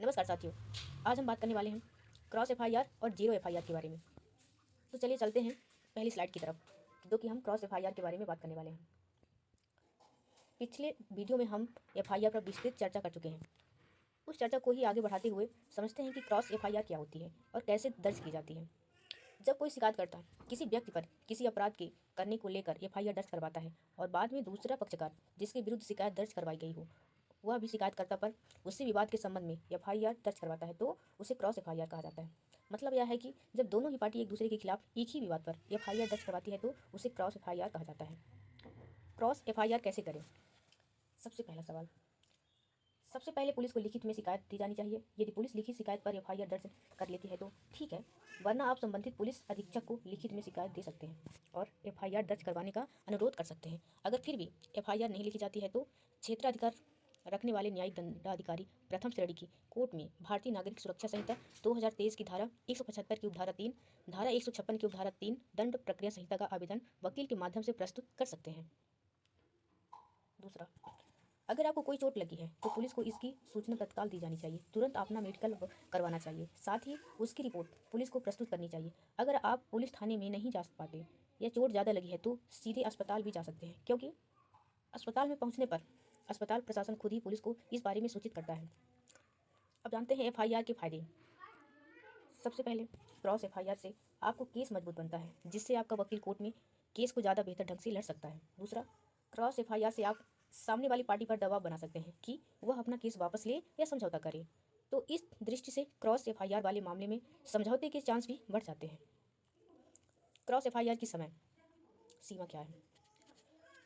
नमस्कार साथियों, आज हम बात करने वाले हैं क्रॉस एफआईआर और जीरो एफआईआर के बारे में। तो चलिए चलते हैं पहली स्लाइड की तरफ, जो कि हम क्रॉस एफआईआर के बारे में बात करने वाले हैं। पिछले वीडियो में हम एफआईआर पर विस्तृत चर्चा कर चुके हैं। उस चर्चा को ही आगे बढ़ाते हुए समझते हैं कि क्रॉस एफआईआर क्या होती है और कैसे दर्ज की जाती है। जब कोई शिकायतकर्ता किसी व्यक्ति पर किसी अपराध के करने को लेकर एफआईआर दर्ज करवाता है और बाद में दूसरा पक्षकार जिसके विरुद्ध शिकायत दर्ज करवाई गई हो वह भी शिकायतकर्ता पर उससे विवाद के संबंध में एफआईआर दर्ज करवाता है तो उसे क्रॉस एफआईआर कहा जाता है। मतलब यह है कि जब दोनों ही पार्टी एक दूसरे के खिलाफ एक ही विवाद पर एफआईआर दर्ज करवाती है तो उसे क्रॉस एफआईआर कहा जाता है। क्रॉस एफआईआर कैसे करें? सबसे पहला सवाल, सबसे पहले पुलिस को लिखित में शिकायत दी जानी चाहिए। यदि पुलिस लिखित शिकायत पर एफआईआर दर्ज कर लेती है तो ठीक है, वरना आप संबंधित पुलिस अधीक्षक को लिखित में शिकायत दे सकते हैं और एफआईआर दर्ज करवाने का अनुरोध कर सकते हैं। अगर फिर भी एफआईआर नहीं लिखी जाती है तो क्षेत्राधिकार रखने वाले न्यायिक दंडाधिकारी प्रथम श्रेणी की कोर्ट में भारतीय नागरिक सुरक्षा संहिता 2023 की धारा 175 की उपधारा 3, धारा 156 की उपधारा 3 दंड प्रक्रिया संहिता का आवेदन वकील के माध्यम से प्रस्तुत कर सकते हैं। दूसरा, अगर आपको कोई चोट लगी है तो पुलिस को इसकी सूचना तत्काल दी जानी चाहिए। तुरंत अपना मेडिकल करवाना चाहिए, साथ ही उसकी रिपोर्ट पुलिस को प्रस्तुत करनी चाहिए। अगर आप पुलिस थाने में नहीं जा पाते या चोट ज़्यादा लगी है तो सीधे अस्पताल भी जा सकते हैं, क्योंकि अस्पताल में पहुंचने पर अस्पताल प्रशासन खुद ही पुलिस को इस बारे में सूचित करता है। अब जानते हैं एफआईआर के फायदे। सबसे पहले, क्रॉस एफआईआर से आपको केस मजबूत बनता है, जिससे आपका वकील कोर्ट में केस को ज़्यादा बेहतर ढंग से लड़ सकता है। दूसरा, क्रॉस एफआईआर से आप सामने वाली पार्टी पर दबाव बना सकते हैं कि वह अपना केस वापस ले या समझौता करे। तो इस दृष्टि से क्रॉस एफआईआर वाले मामले में समझौते के चांस भी बढ़ जाते हैं। क्रॉस एफआईआर की समय सीमा क्या है?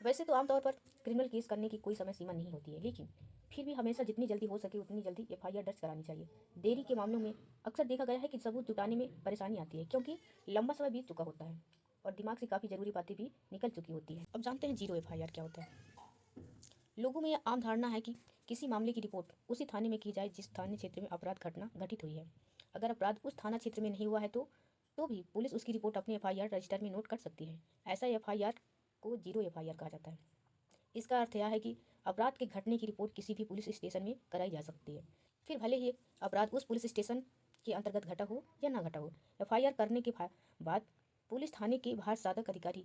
वैसे तो आमतौर पर क्रिमिनल केस करने की कोई समय सीमा नहीं होती है, लेकिन फिर भी हमेशा जितनी जल्दी हो सके उतनी जल्दी एफआईआर दर्ज करानी चाहिए। देरी के मामलों में अक्सर देखा गया है कि सबूत जुटाने में परेशानी आती है, क्योंकि लंबा समय बीत चुका होता है और दिमाग से काफ़ी जरूरी बातें भी निकल चुकी होती है। अब जानते हैं जीरो एफआईआर क्या होता है। लोगों में यह आम धारणा है कि किसी मामले की रिपोर्ट उसी थाने में की जाए जिस थाने क्षेत्र में अपराध घटना घटित हुई है। अगर अपराध उस थाना क्षेत्र में नहीं हुआ है तो भी पुलिस उसकी रिपोर्ट अपने एफआईआर रजिस्टर में नोट कर सकती है। ऐसा एफआईआर को जीरो एफआईआर कहा जाता है। इसका अर्थ यह है कि अपराध के घटने की रिपोर्ट किसी भी पुलिस स्टेशन में कराई जा सकती है, फिर भले ही अपराध उस पुलिस स्टेशन के अंतर्गत घटा हो या ना घटा हो। एफआईआर करने के बाद पुलिस थाने के बाहर साधक अधिकारी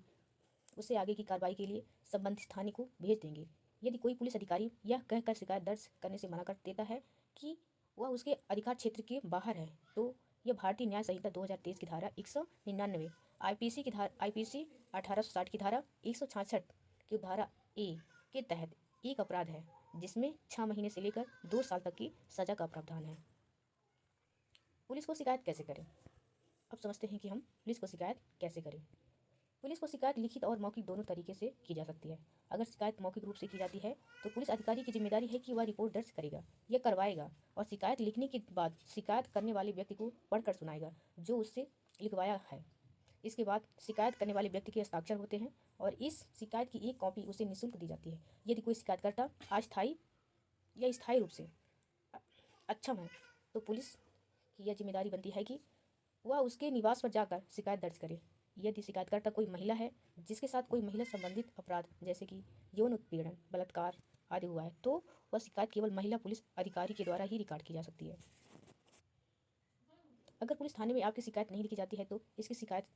उसे आगे की कार्रवाई के लिए संबंधित थाने को भेज देंगे। यदि कोई पुलिस अधिकारी यह कहकर शिकायत दर्ज करने से मना कर देता है कि वह उसके अधिकार क्षेत्र के बाहर है तो यह भारतीय न्याय संहिता 2023 की धारा 199, आईपीसी 1860 की धारा 166 की धारा ए के तहत एक अपराध है, जिसमें 6 महीने से लेकर 2 साल तक की सजा का प्रावधान है। पुलिस को शिकायत कैसे करें? अब समझते हैं कि हम पुलिस को शिकायत कैसे करें। पुलिस को शिकायत लिखित और मौखिक दोनों तरीके से की जा सकती है। अगर शिकायत मौखिक रूप से की जाती है तो पुलिस अधिकारी की जिम्मेदारी है कि वह रिपोर्ट दर्ज करेगा या करवाएगा और शिकायत लिखने के बाद शिकायत करने वाले व्यक्ति को पढ़कर सुनाएगा जो उससे लिखवाया है। इसके बाद शिकायत करने वाले व्यक्ति के हस्ताक्षर होते हैं और इस शिकायत की एक कॉपी उसे निःशुल्क दी जाती है। यदि कोई शिकायतकर्ता अस्थायी या स्थायी रूप से अक्षम है तो पुलिस की यह जिम्मेदारी बनती है कि वह उसके निवास पर जाकर शिकायत दर्ज करे। यदि शिकायतकर्ता कोई महिला है जिसके साथ कोई महिला संबंधित अपराध जैसे कि यौन उत्पीड़न, बलात्कार आदि हुआ है तो वह शिकायत केवल महिला पुलिस अधिकारी के द्वारा ही रिकॉर्ड की जा सकती है। अगर पुलिस थाने में आपकी शिकायत नहीं लिखी जाती है तो इसकी शिकायत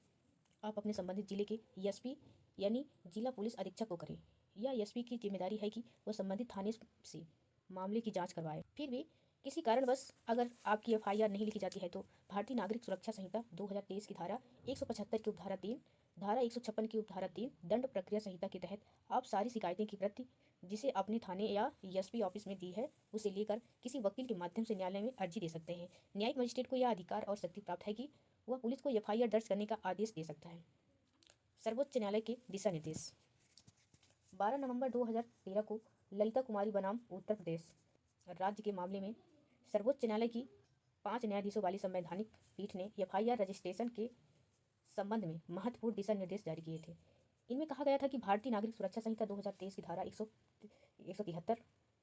आप अपने संबंधित जिले के एसपी यानी जिला पुलिस अधीक्षक को करें। यह एसपी की जिम्मेदारी है कि वह संबंधित थाने से मामले की जांच करवाए। फिर भी किसी कारणवश अगर आपकी एफआईआर नहीं लिखी जाती है तो भारतीय नागरिक सुरक्षा संहिता 2023 की धारा 175 की उपधारा 3, धारा 156 की उपधारा 3 दंड प्रक्रिया संहिता के तहत आप सारी शिकायतें की प्रति जिसे अपने थाने या एसपी ऑफिस में दी है उसे लेकर किसी वकील के माध्यम से न्यायालय में अर्जी दे सकते हैं। न्यायिक मजिस्ट्रेट को यह अधिकार और शक्ति प्राप्त है कि वह पुलिस को एफआईआर दर्ज करने का आदेश दे सकता है। सर्वोच्च न्यायालय के दिशा निर्देश 12 नवंबर 2013 को ललिता कुमारी बनाम उत्तर प्रदेश राज्य के मामले में सर्वोच्च न्यायालय की 5 न्यायाधीशों वाली संवैधानिक पीठ ने एफआईआर रजिस्ट्रेशन के संबंध में महत्वपूर्ण दिशा निर्देश जारी किए थे। इनमें कहा गया था कि भारतीय नागरिक सुरक्षा संहिता 2023 की धारा 173,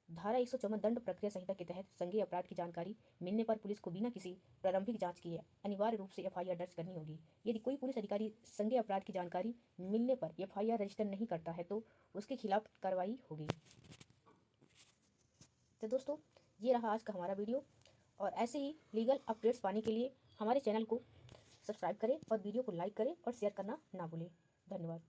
धारा 154 दंड प्रक्रिया संहिता के तहत संज्ञेय अपराध की जानकारी मिलने पर पुलिस को बिना किसी प्रारंभिक जांच किए अनिवार्य रूप से एफआईआर दर्ज करनी होगी। यदि कोई पुलिस अधिकारी संज्ञेय अपराध की जानकारी मिलने पर एफआईआर रजिस्टर नहीं करता है तो उसके खिलाफ कार्रवाई होगी। तो दोस्तों, ये रहा आज का हमारा वीडियो और ऐसे ही लीगल अपडेट्स पाने के लिए हमारे चैनल को सब्सक्राइब करें और वीडियो को लाइक करें और शेयर करना ना भूलें। धन्यवाद।